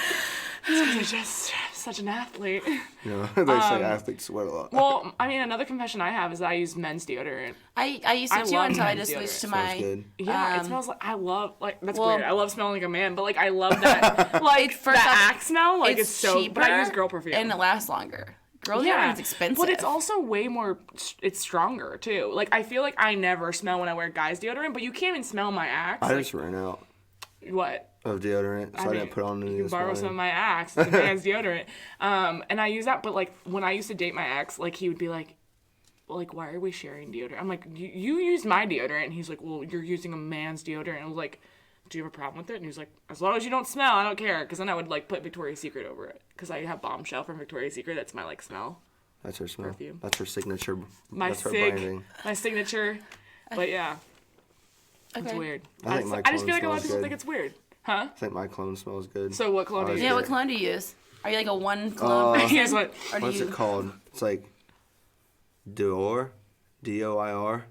It's 'cause I just such an athlete. You know, they say athletes sweat a lot. Well, I mean, another confession I have is that I use men's deodorant. I used to I too love until I men's just deodorant. switched to Smells my. good. Yeah, it smells like that's well, weird. I love smelling like a man, but like I love that like first the off, axe smell. Like it's so. cheaper But I use girl perfume. and it lasts longer. Girl deodorant is expensive. But it's also way more. It's stronger too. Like I feel like I never smell when I wear guys deodorant, but you can't even smell my axe. I like, just ran out what? of deodorant, so I didn't put on any You can this borrow morning. some of my Axe. It's a man's deodorant. And I use that, but like when I used to date my ex, like he would be like, why are we sharing deodorant? I'm like, you use my deodorant. And he's like, well, you're using a man's deodorant. And I was like, do you have a problem with it? And he was like, as long as you don't smell, I don't care. Because then I would like put Victoria's Secret over it. Because I have Bombshell from Victoria's Secret. That's my like smell. That's her smell. Perfume. That's her signature. That's her Sig, branding. my signature. But yeah, it's Okay. weird. I think my I just feel like a lot cologne of people smells think it's weird. Huh? I think my cologne smells good. So what cologne do you Yeah, use? what cologne do you use? Are you like a one cologne person? Here's what. Or do What's you... it called? It's like Dior, D-O-I-R.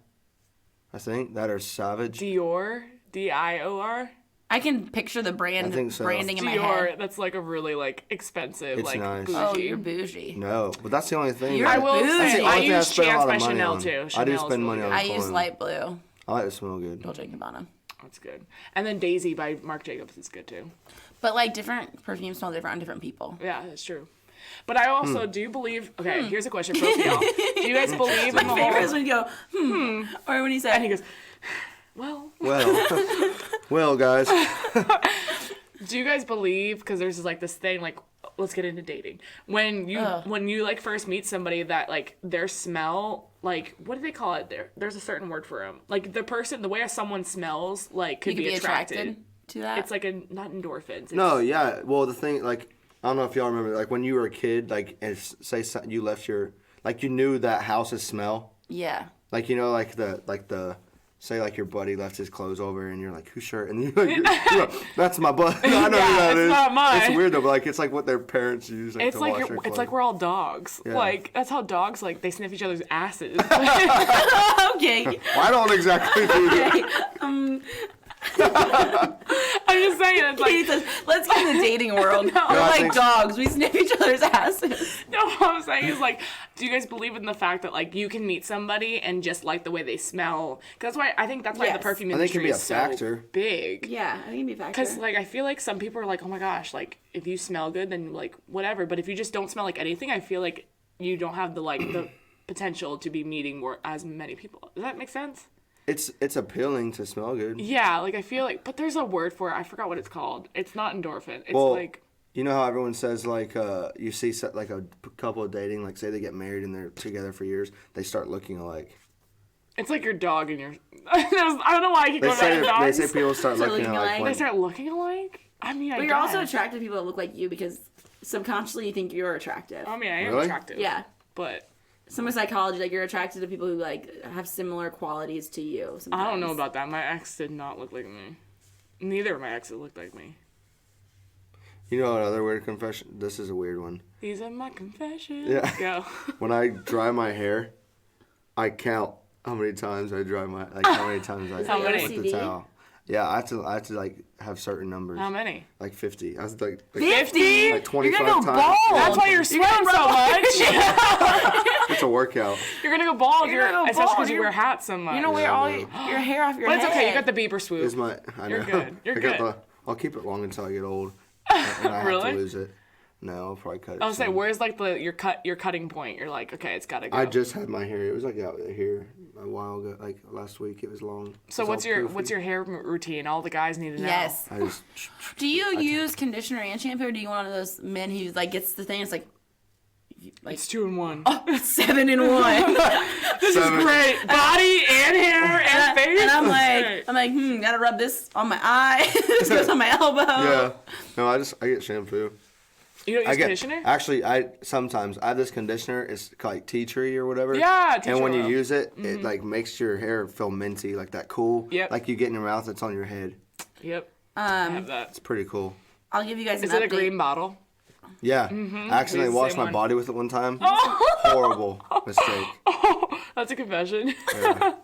I think that or Savage. Dior, D-I-O-R. I can picture the brand I think so. branding in my Dior, head. that's like a really like expensive, It's like nice. bougie. Oh, you're bougie. No, but that's the only thing. You're I that- will bougie. say, the I only thing I use spend a Chance lot by of money Chanel on. too. I do Chanel's spend really money good. on I use cologne. light blue. I like to smell good. Dolce & Gabbana. That's good. And then Daisy by Marc Jacobs is good too. But like different perfumes smell different on different people. Yeah, that's true. But I also do you believe? Okay, here's a question for both of y'all. Do you guys believe in the My favorite is whole? when you go, or when you say, And he goes, well. Well, well, guys. Do you guys believe? Because there's like this thing like. Let's get into dating. When you like first meet somebody that like their smell, like what do they call it? There's a certain word for them. Like the way someone smells like could you could be attracted. to that. It's like not endorphins. It's, No, yeah. Well, the thing, like, I don't know if y'all remember, like, when you were a kid, like, and you left your, like, you knew that house's smell. Yeah. Like, you know, like the, say, like, your buddy left his clothes over, and you're like, whose shirt? And you're like, that's my buddy. I know who that it's is. not mine. It's weird, though, but, like, it's like what their parents use, like, It's to like wash their it's clothes. like we're all dogs. Yeah. Like that's how dogs like they sniff each other's asses. Okay. Well, I don't exactly do that. I'm just saying it's Katie like says, let's get in the dating world. We're I like think- dogs. We sniff each other's asses. no. What I'm saying is like, do you guys believe in the fact that like you can meet somebody and just like the way they smell? Because I think that's why Yes. the perfume I think it industry can be a is so factor. big. Yeah, I think it'd be a factor. Because like I feel like some people are like, oh my gosh, like if you smell good, then like whatever. But if you just don't smell like anything, I feel like you don't have the potential to be meeting more as many people. Does that make sense? It's appealing to smell good. Yeah, like I feel like, but there's a word for it. I forgot what it's called. It's not endorphin. It's Well, like you know how everyone says, like, you see, like, a couple dating, like, say they get married and they're together for years, they start looking alike. it's like your dog and your. I don't know why I keep They going back to say dogs. people start Start looking looking alike. alike. They when- start looking alike. I mean, But you're also attracted to people that look like you because subconsciously you think you're attractive. I mean, I am Really? attractive. Yeah. But Some of psychology, like you're attracted to people who like have similar qualities to you. Sometimes. I don't know about that. My ex did not look like me. Neither of my exes looked like me. You know another weird confession? This is a weird one. These are my confessions. Yeah. Go. When I dry my hair, I count how many times I dry my, like, how many times I How many? with the towel. Yeah, I have to like have certain numbers. How many? Like 50. I was like 50? Like 25 You're gonna go times. bald. That's why you're sweating so much. It's a workout. You're gonna go bald. You're gonna go Especially bald. because you You're- wear hats so much. You know, wear all your hair off your But head. it's okay. You got the Bieber swoop. Is my I know. You're good. You're I got good. I'll keep it long until I get old. And I Really? have to lose it. No, I'll probably cut it. I was saying, soon. where's like your cutting point? You're like, okay, it's gotta go. I just had my hair. It was like out here a while ago, like last week. It was long. So It's what's all your poofy. hair routine? All the guys need to know. Yes. I just Do you use conditioner and shampoo, or do you want one of those men who like gets the thing? It's like It's 2 in 1. 7 in 1. This is great. Body and hair and face. And I'm Great. like, gotta rub this on my eye. This goes on my elbow. yeah. No, I get shampoo. You don't use I get conditioner? actually I sometimes I have this conditioner. It's called like tea tree or whatever. Yeah, tea And when tree you oil. use it, it like makes your hair feel minty, like that cool. Yep. Like you get in your mouth, it's on your head. Yep. I have that. It's pretty cool. I'll give you guys an Is it update. a green bottle? Yeah. I accidentally It's the washed same my one. body with it one time. Horrible mistake. That's a confession. Yeah.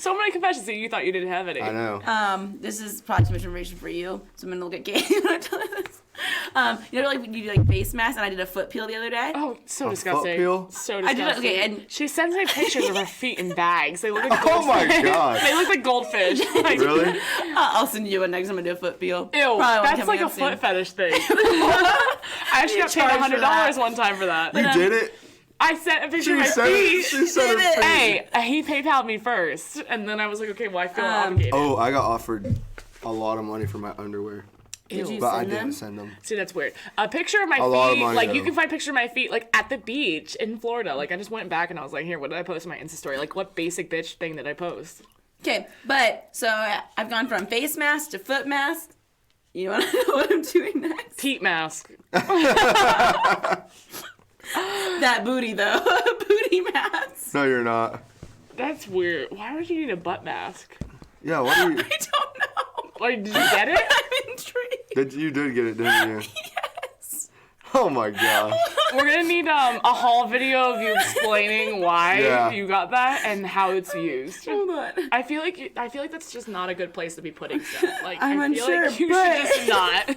So many confessions that you thought you didn't have any. I know. This is probably too much information for you, so I'm gonna look at Katie when I tell you this. You know, like when you do like face masks, and I did a foot peel the other day. Oh, so A disgusting. foot peel? So I disgusting. did it. Okay, and She sends me pictures of her feet in bags. They look like Oh my goldfish. God. They look like goldfish. Like, Really? I'll send you one next time I do a foot peel. Ew, Probably won't that's come like a up soon. foot fetish thing. I actually got paid charge for that. $100 one time for that. You did it? I sent a picture of my said feet. it. She said her feet. Hey, he PayPal'd me first, and then I was like, okay, well, I feel obligated. Oh, I got offered a lot of money for my underwear. Did you But I send them? didn't send them. See, that's weird. A picture of my A lot of feet, money, like, you though. can find picture of my feet, like, at the beach in Florida. Like, I just went back and I was like, here, what did I post in my Insta story? Like, what basic bitch thing did I post? Okay, but so I've gone from face mask to foot mask. You want to know what I'm doing next? Heat mask. That booty though, booty mask. No, you're not. That's weird. Why would you need a butt mask? Yeah, what are you? I don't know. Like, did you get it? I'm intrigued. You did get it, didn't you? Yes. Oh my God. We're gonna need a haul video of you explaining why Yeah. you got that and how it's used. Hold on. I feel like that's just not a good place to be putting stuff. Like, I'm I feel unsure, like you but- should just not.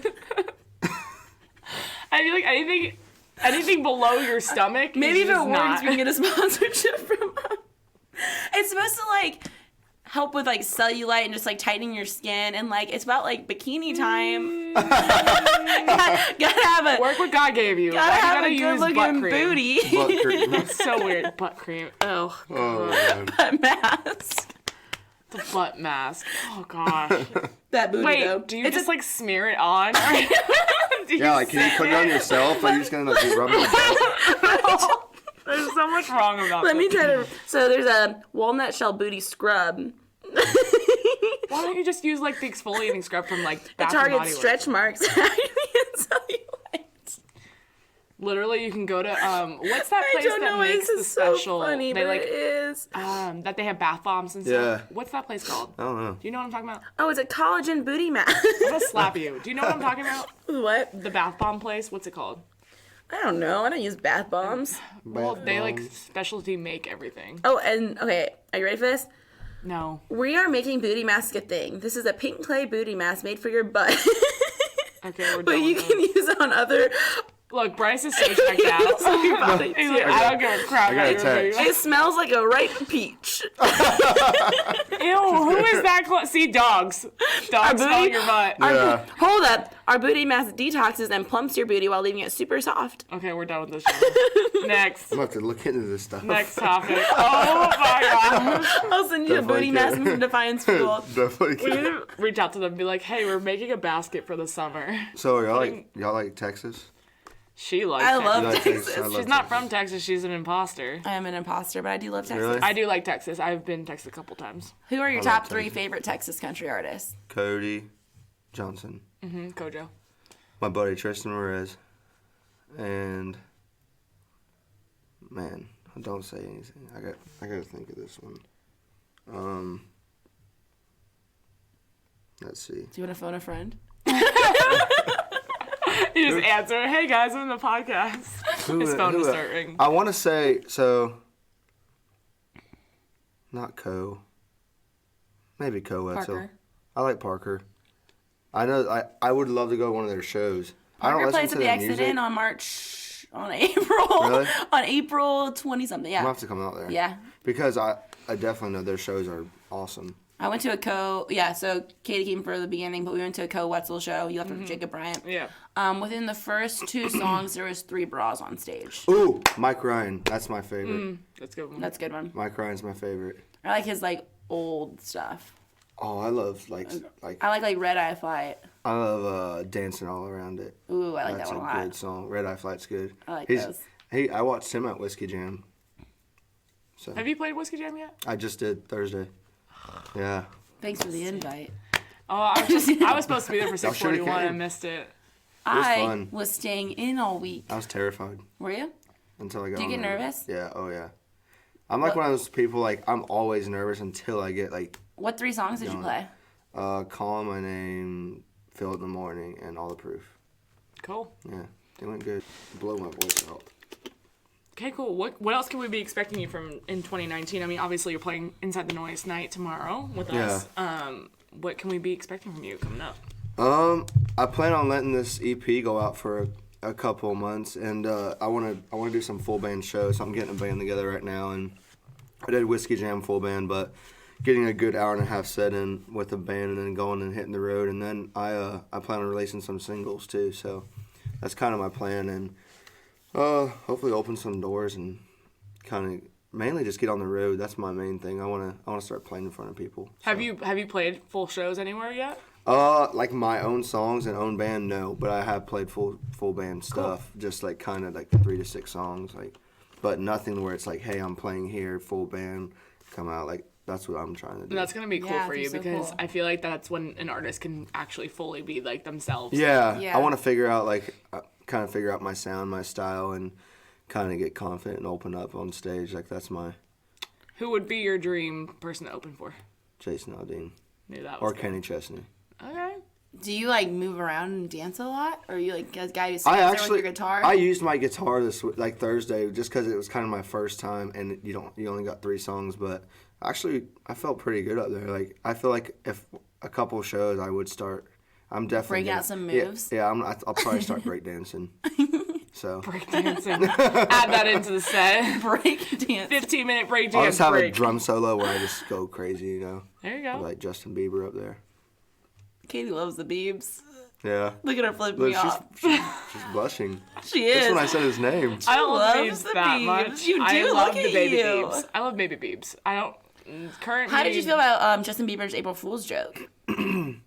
I feel like anything below your stomach. Maybe is if it just works, not. we can get a sponsorship from them. It's supposed to like help with like cellulite and just like tightening your skin, and like it's about like bikini time. gotta have a Work what God gave you. gotta Like, you have gotta a use good butt looking cream. booty. Butt cream. It's so weird. Butt cream. Oh, Oh God. man. Mask. The butt mask. Oh gosh. That booty Wait, though. do you It's just a- like smear it on? Do you Yeah, like, can you put it on yourself? Are you just gonna like be rubbing it? There's so much wrong about Let me this. try to. So there's a walnut shell booty scrub. Why don't you just use like the exfoliating scrub from like It Bath and Body targets Works? stretch marks. Acne and cellulite. Literally, you can go to what's that I place don't that know why makes this the is so special? funny, they but like it is. that they have bath bombs and stuff. Yeah. What's that place called? I don't know. Do you know what I'm talking about? Oh, it's a collagen booty mask. I'm gonna slap you. Do you know what I'm talking about? What? The bath bomb place. What's it called? I don't know. I don't use bath bombs. Well, Bath they like bombs. specialty make everything. Oh, and okay, are you ready for this? No. We are making booty mask a thing. This is a pink clay booty mask made for your butt. Okay, we're But done you with can it. use it on other. Look, Bryce is so checked out. He's like, I don't give a crap I got about a your text. video. It smells like a ripe peach. Ew, who is that? See, dogs. Dogs smell booty- your butt. Yeah. Hold up. Our booty mask detoxes and plumps your booty while leaving it super soft. Okay, we're done with this show. Next. I'm about to look into this stuff. Next topic. Oh my god. I'll send you a Definitely booty mask can. from Defiance Fuel. Definitely. We Can. need to reach out to them and be like, hey, we're making a basket for the summer. So y'all like Texas? She likes I it. love You like Texas. I love She's not Texas. from Texas, she's an imposter. I am an imposter, but I do love Texas. Really? I do like Texas. I've been to Texas a couple times. Who are your love top three Texas. favorite Texas country artists? Cody Johnson, Kojo. my buddy Tristan Perez, and man, don't say anything. I gotta think of this one. Let's see. Do you want to phone a friend? You just answer, hey guys, I'm in the podcast. His phone will start ringing. I want to say not maybe Wetzel. Parker. I like Parker. I know. I would love to go to one of their shows. I Parker don't plays listen at to the their Exit music. Inn on April. Really? On April 20 something. I'm gonna Yeah. have to come out there. Yeah. Because I definitely know their shows are awesome. I went to so Katie came for the beginning, but we went to a Wetzel show. You left with Jacob Bryant. Yeah. Within the first two songs, there was 3 bras on stage. Ooh, Mike Ryan. That's my favorite. That's a good one. That's a good one. Mike Ryan's my favorite. I like his like old stuff. Oh, I love like I like Red Eye Flight. I love Dancing All Around It. Ooh, I like That's that a one a lot. good song. Red Eye Flight's good. I like those. I watched him at Whiskey Jam. So Have you played Whiskey Jam yet? I just did Thursday. Yeah. Thanks for the invite. Oh, I was supposed to be there for Y'all shoulda 641. I came. missed it. I fun. was staying in all week. I was terrified Were you? until I got Do you on get there. nervous? Yeah, oh yeah. I'm like one of those people, like, I'm always nervous until I get, like, What 3 songs did you play? Call My Name, Feel It in the Morning, and All the Proof. Cool. Yeah, they went good. Blow my voice out. Okay, cool. What else can we be expecting you from in 2019? I mean, obviously you're playing Inside the Noise night tomorrow with us. What can we be expecting from you coming up? I plan on letting this EP go out for a couple of months, and I want to do some full band shows. So I'm getting a band together right now, and I did Whiskey Jam full band, but getting a good hour and a half set in with a band, and then going and hitting the road, and then I plan on releasing some singles too. So that's kind of my plan, and hopefully open some doors and kind of mainly just get on the road. That's my main thing. I want to start playing in front of people. So. Have you played full shows anywhere yet? Like my own songs and own band, no, but I have played full band stuff, just like kind of like 3 to 6 songs, like, but nothing where it's like, hey, I'm playing here, full band, come out, like that's what I'm trying to do. And that's gonna be cool for you so because cool. I feel like that's when an artist can actually fully be like themselves. Yeah. I want to figure out kind of figure out my sound, my style, and kind of get confident and open up on stage. Like that's my. Who would be your dream person to open for? Jason Aldean. Knew that was Or good. Kenny Chesney. Okay. Do you like move around and dance a lot, or are you like a guy who stands there with your guitar? I used my guitar this Thursday just because it was kind of my first time, and you only got 3 songs, but actually I felt pretty good up there. Like I feel like if a couple shows I would start. I'm definitely Break out some moves. Yeah, I'll probably start breakdancing. So Breakdancing. Add that into the set. Break dance. 15-minute breakdance. I'll just have break. a drum solo where I just go crazy, There you go. like Justin Bieber up there. Katie loves the Biebs. Yeah. Look at her flip Look, me off. she's blushing. She is. That's when I said his name. I don't love loves Biebs the that Biebs. much. You I do, love look the at baby you. Biebs. I love baby Biebs. I don't. Currently. How did you feel about Justin Bieber's April Fool's joke?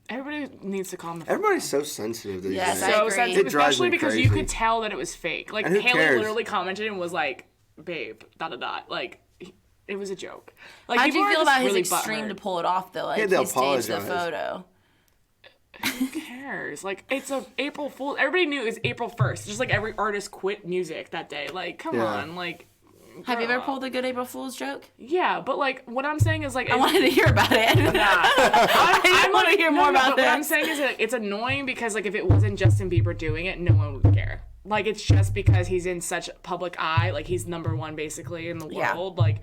Everybody needs to calm the fuck Everybody's so sensitive these Yes, days. I so agree. sensitive, It drives especially me because you crazy. could tell that it was fake. Like And who Haley cares? literally commented and was like, "Babe, ... Like it was a joke." Like How did people you are feel just about his really extreme butthurt. to pull it off though? Like He he had to staged the apologize. photo. Who cares? Like it's a April Fool. Everybody knew it was April 1st. Just like every artist quit music that day. Like come Yeah. on, like. Have you grow ever up. pulled a good April Fool's joke? Yeah, but like what I'm saying is like I wanted to hear about it. I wanna hear more about What I'm this. saying is that it's annoying because like if it wasn't Justin Bieber doing it, no one would care. Like it's just because he's in such public eye, like he's number one basically in the Yeah. world. Like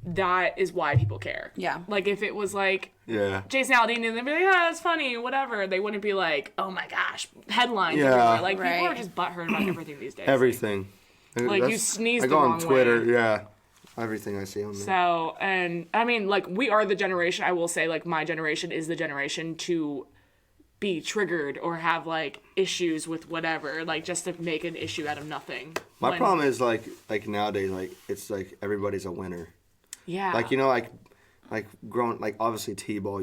that is why people care. Yeah. Like if it was like Yeah. Jason Aldean and they'd be like, that's funny, whatever. They wouldn't be like, oh my gosh, headlines Yeah. everywhere. Like people Right. are just butthurt about everything these days. Everything. Like, you That's- sneezed I the go on wrong Twitter, way. yeah. Everything I see on there. So, and I mean, like, we are the generation, I will say, like, my generation is the generation to be triggered or have, like, issues with whatever, like, just to make an issue out of nothing. My When- problem is like nowadays, like it's like everybody's a winner. Yeah. Like like growing, like obviously T-ball,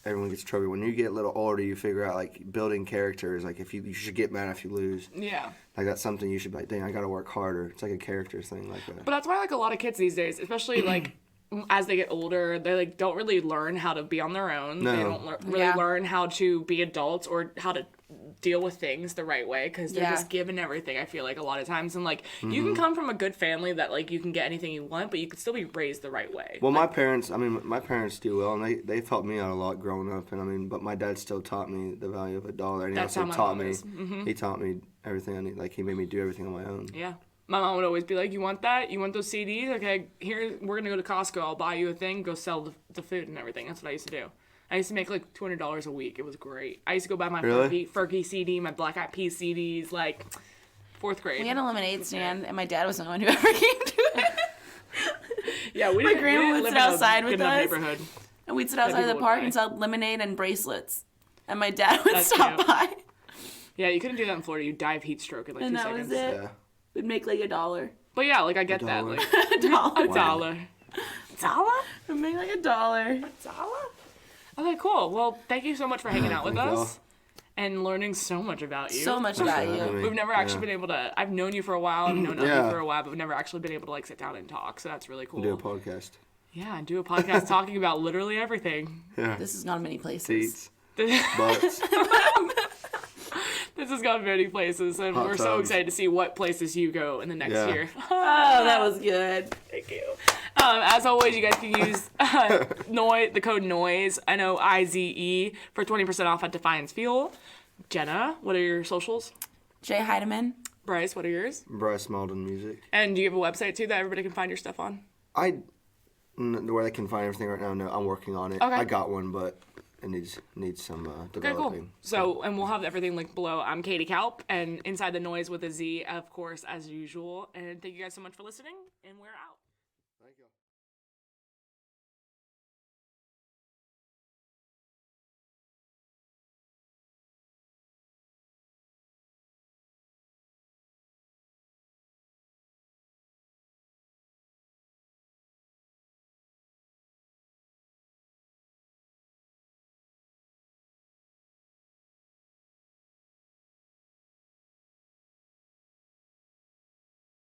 everyone gets a trophy. When you get a little older, you figure out like building characters. Like if you should get mad if you lose. Yeah. Like that's something you should be like, dang, I gotta work harder. It's like a character thing, like that. But that's why, like, a lot of kids these days, especially, like, as they get older, they, like, don't really learn how to be on their own. No. They don't really Yeah. learn how to be adults or how to deal with things the right way because they're Yeah. just given everything, I feel like, a lot of times. And, like, you Mm-hmm. can come from a good family that, like, you can get anything you want, but you can still be raised the right way. Well, my parents do well, and they've helped me out a lot growing up. And I mean, but my dad still taught me the value of $1, and he That's also how my taught mom me. is. Mm-hmm. He taught me everything I need. Like he made me do everything on my own. Yeah. My mom would always be like, you want that? You want those CDs? Okay, here, we're going to go to Costco. I'll buy you a thing. Go sell the food and everything. That's what I used to do. I used to make like $200 a week. It was great. I used to go buy my Really? Fergie CD, my Black Eyed Peas CDs, like 4th grade. We had a lemonade stand, and my dad was the one who ever came to it. Yeah, we My didn't, grandma we would didn't live sit in a outside good with enough us. neighborhood. And we'd sit outside people the would park buy. and sell lemonade and bracelets. And my dad would That's stop cute. by, Yeah, you couldn't do that in Florida. You die of heat stroke in like and 2 that seconds. was it. Yeah. We'd make like $1. But yeah, like I get that. $1. Like $1. a dollar. Dollar? We'd make like $1. Dollar? Okay, cool. Well, thank you so much for hanging out with Thank y'all. us and learning so much about you. So much Thanks about for having you. me. We've never actually Yeah. been able to. I've known you for a while. I've known Yeah. you for a while, but we've never actually been able to like sit down and talk. So that's really cool. Do a podcast. Yeah, and do a podcast talking about literally everything. Yeah. This is not many places. Seats, This butts. has gone many places, and Hot we're so tubs. excited to see what places you go in the next Yeah. year. Oh, that was good. Thank you. As always, you guys can use the code Noize, NOIZE, for 20% off at Defiance Fuel. Jenna, what are your socials? Jay Heidemann Bryce, what are yours? Bryce Mauldin Music. And do you have a website too that everybody can find your stuff on? Where they can find everything right now, no, I'm working on it. Okay. I got one, but it needs some developing. Okay, cool. So, and we'll have everything linked below. I'm Katie Kalp, and Inside the Noize with a Z, of course, as usual. And thank you guys so much for listening, and we're out.